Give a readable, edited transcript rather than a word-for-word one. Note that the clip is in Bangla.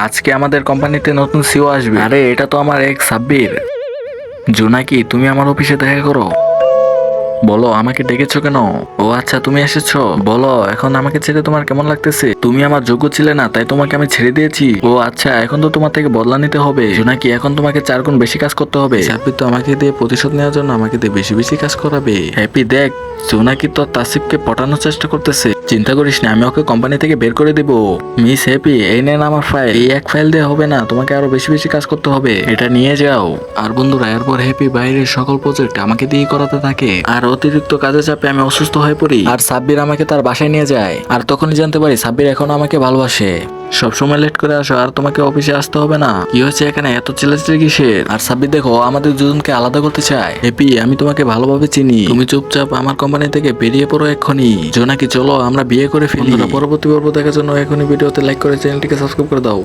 আজকে আমাদের কোম্পানিতে নতুন সিও আসবে। আরে এটা তো আমার এক সাব্বির। জোনাকি, তুমি আমার অফিসে দেখা করো। বলো, আমাকে ডেকেছো কেন? ও আচ্ছা, তুমি এসেছো। বলো, এখন আমাকে ছেড়ে তোমার কেমন লাগতেছে? তুমি আমার যোগ্য ছিলে না, তাই তোমাকে আমি ছেড়ে দিয়েছি। ও আচ্ছা, এখন তো তোমার থেকে বদলা নিতে হবে। জোনাকি, এখন তোমাকে 4 গুণ বেশি কাজ করতে হবে। সাব্বির তো আমাকে দিয়ে প্রতিশোধ নেওয়ার জন্য আমাকে দিয়ে বেশি বেশি কাজ করাবে। হ্যাপি দেখ, জোনাকি তো তাসিফকে পটানোর চেষ্টা করতেছে। চিন্তা করিস না, আমি ওকে কোম্পানি থেকে বের করে দিব। মিস হ্যাপি, এই নেন আমার ফাইল। এই এক ফাইল দিয়ে হবে না, তোমাকে আরো বেশি বেশি কাজ করতে হবে। এটা নিয়ে যাও। আর বন্ধুরা, এরপর হ্যাপি বাইরের সকল প্রজেক্ট আমাকে দিয়ে করাতে থাকে। আর অতিরিক্ত কাজে চাপে আমি অসুস্থ হয়ে পড়ি। আর সাব্বির আমাকে তার বাসায় নিয়ে যায়। আর তখনই জানতে পারি সাব্বির এখন আমাকে ভালোবাসে। সবসময় লেট করে আসো, আর তোমাকে অফিসে আসতে হবে না। কি হয়েছে এখানে এত চিল্লাচিল্লি কিসের? আর সাব্বির দেখো, আমাদের দুজনকে আলাদা করতে চায়। হ্যাপি, আমি তোমাকে ভালোভাবে চিনি। তুমি চুপচাপ আমার কোম্পানি থেকে বেরিয়ে পড়ো এক্ষুনি। জোনাকি, চলো আমরা বিয়ে করে ফেলি। পরবর্তী পর্ব দেখার জন্য এখনই ভিডিওতে লাইক করে চ্যানেলটিকে সাবস্ক্রাইব করে দাও।